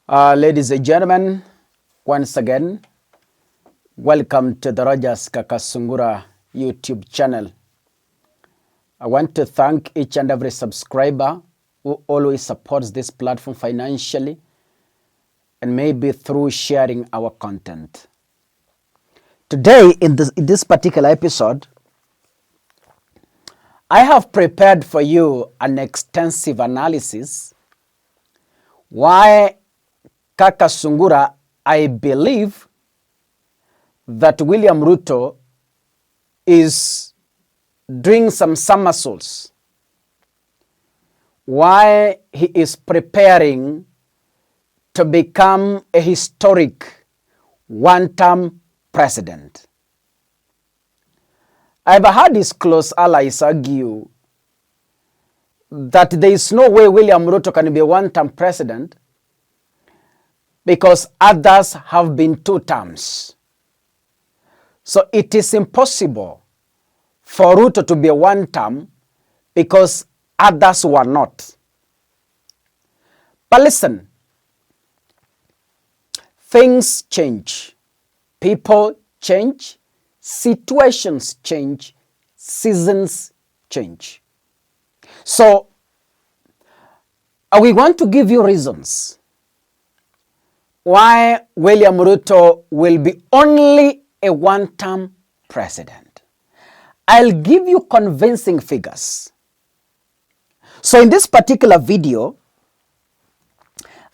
Ladies and gentlemen, once again, welcome to the Rogers Kakasungura YouTube channel. I want to thank each and every subscriber who always supports this platform financially and maybe through sharing our content. Today, in this particular episode, I have prepared for you an extensive analysis why Kakasungura, I believe that William Ruto is doing some somersaults, why he is preparing to become a historic one-term president. I've heard his close allies argue that there is no way William Ruto can be a one-term president because others have been 2 terms. So it is impossible for Ruto to be a one-term because others were not. But listen, things change, people change, situations change, seasons change. So we want to give you reasons why William Ruto will be only a one-term president. I'll give you convincing figures. So in this particular video,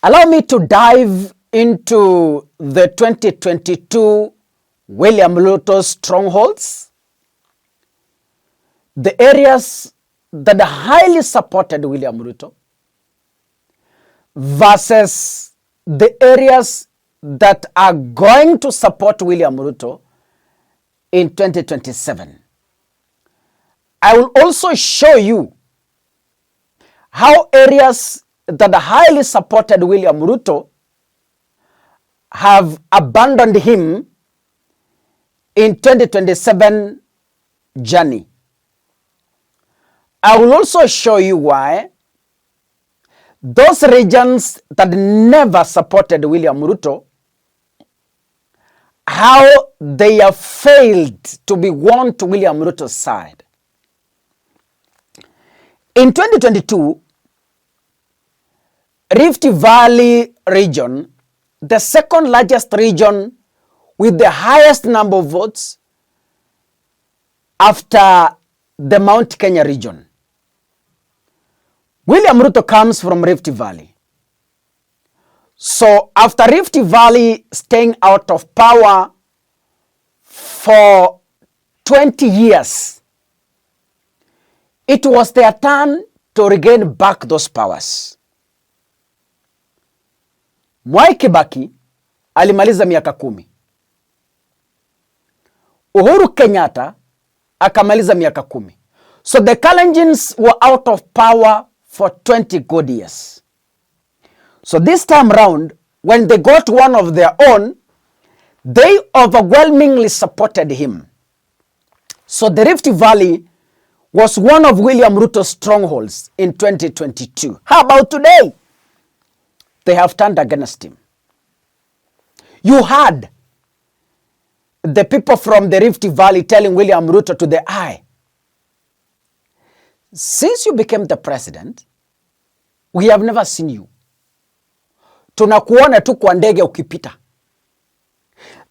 allow me to dive into the 2022 William Ruto strongholds, the areas that highly supported William Ruto versus the areas that are going to support William Ruto in 2027. I will also show you how areas that highly supported William Ruto have abandoned him in 2027 journey. I will also show you why those regions that never supported William Ruto, how they have failed to be won to William Ruto's side. In 2022, Rift Valley region, the second largest region with the highest number of votes after the Mount Kenya region. William Ruto comes from Rift Valley. So after Rift Valley staying out of power for 20 years, it was their turn to regain back those powers. Mwai Kibaki alimaliza miaka 10. Uhuru Kenyatta akamaliza miaka 10. So the Kalenjins were out of power for 20 good years. So this time round, when they got one of their own, they overwhelmingly supported him. So the Rift Valley was one of William Ruto's strongholds in 2022. How about today? They have turned against him. You heard the people from the Rift Valley telling William Ruto to the eye, since you became the president, we have never seen you. Tunakuona tu kwa ndege ukipita.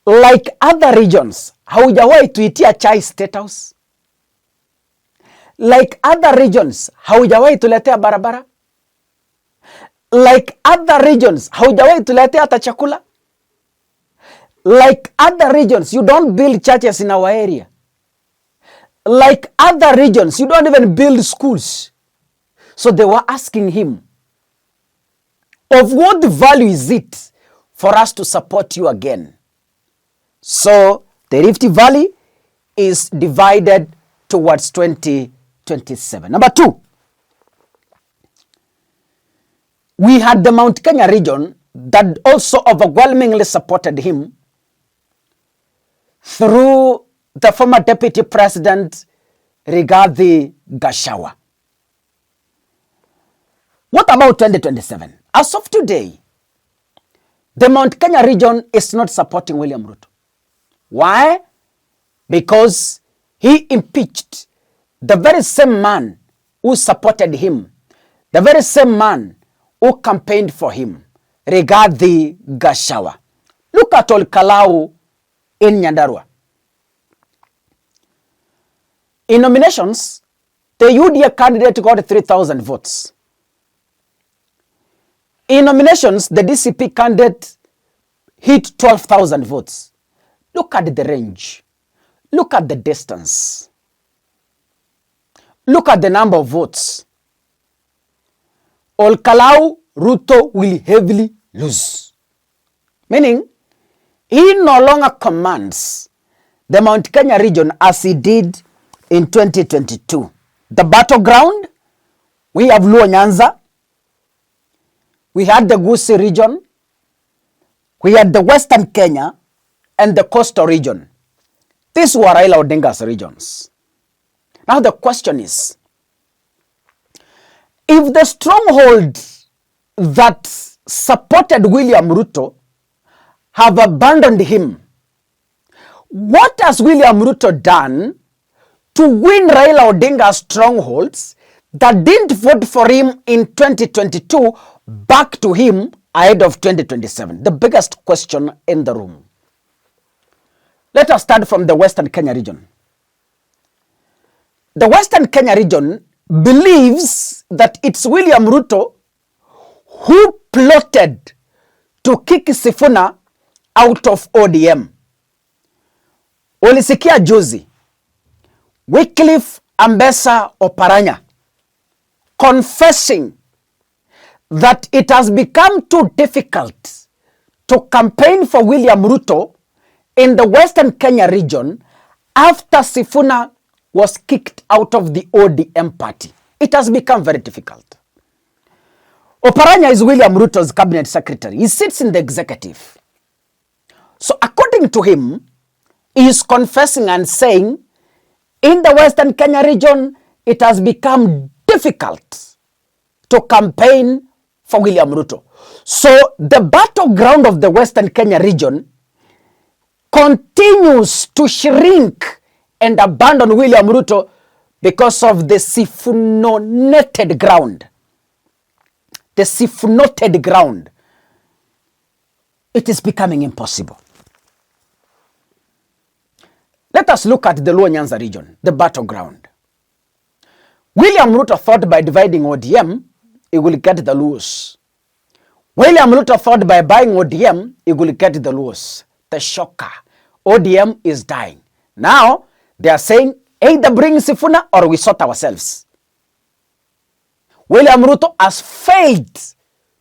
Like other regions, haujawahi tuitia chai State House. Like other regions, haujawahi tuletea barabara. Like other regions, haujawahi tuletea hata chakula. Like other regions, you don't build churches in our area. Like other regions, you don't even build schools. So they were asking him, of what value is it for us to support you again? So the Rift Valley is divided towards 2027. Number 2, we had the Mount Kenya region that also overwhelmingly supported him through the former Deputy President Rigathi Gachagua. What about 2027? As of today, the Mount Kenya region is not supporting William Ruto. Why? Because he impeached the very same man who supported him, the very same man who campaigned for him, Rigathi Gachagua. Look at Olkalau in Nyandarua. In nominations, the UDA candidate got 3,000 votes. In nominations, the DCP candidate hit 12,000 votes. Look at the range. Look at the distance. Look at the number of votes. Olkalau, Ruto will heavily lose. Meaning, he no longer commands the Mount Kenya region as he did in 2022. The battleground, we have Luo Nyanza, we had the Gusii region, we had the Western Kenya, and the coastal region. These were Raila Odinga's regions. Now the question is, if the stronghold that supported William Ruto have abandoned him, what has William Ruto done to win Raila Odinga's strongholds that didn't vote for him in 2022 back to him ahead of 2027? The biggest question in the room. Let us start from the Western Kenya region. The Western Kenya region believes that it's William Ruto who plotted to kick Sifuna out of ODM. Ulisikia juzi Wycliffe Ambassa Oparanya confessing that it has become too difficult to campaign for William Ruto in the Western Kenya region after Sifuna was kicked out of the ODM party. It has become very difficult. Oparanya is William Ruto's cabinet secretary. He sits in the executive. So according to him, he is confessing and saying, in the Western Kenya region, it has become difficult to campaign for William Ruto. So the battleground of the Western Kenya region continues to shrink and abandon William Ruto because of the Sifunoted ground. The Sifunoted ground. It is becoming impossible. Let us look at the Luo Nyanza region, the battleground. William Ruto thought by dividing ODM, he will get the Luos. William Ruto thought by buying ODM, he will get the Luos. The shocker. ODM is dying. Now, they are saying, either bring Sifuna or we sort ourselves. William Ruto has failed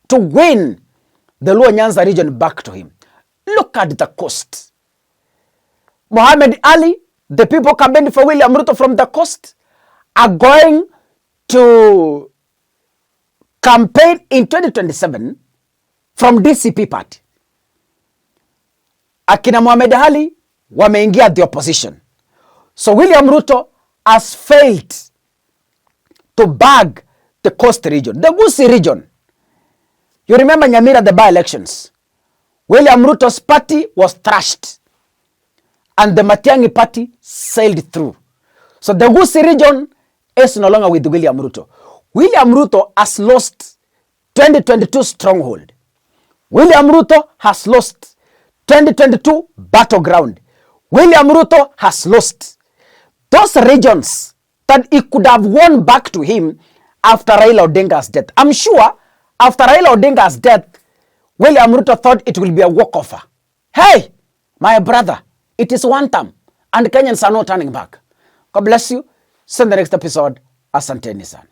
to win the Luo Nyanza region back to him. Look at the coast. Mohammed Ali, the people campaigning for William Ruto from the coast, are going to campaign in 2027 from DCP party. Akina Mohammed Ali wameingia the opposition. So William Ruto has failed to bag the coast region, the Gusii region. You remember Nyamira, the by-elections. William Ruto's party was thrashed and the Matiang'i party sailed through. So the Gusii region is no longer with William Ruto. William Ruto has lost 2022 stronghold. William Ruto has lost 2022 battleground. William Ruto has lost those regions that he could have won back to him after Raila Odinga's death. I'm sure after Raila Odinga's death, William Ruto thought it will be a walkover. Hey, my brother, it is one term and Kenyans are not turning back. God bless you. See you in the next episode. Asanteni sana.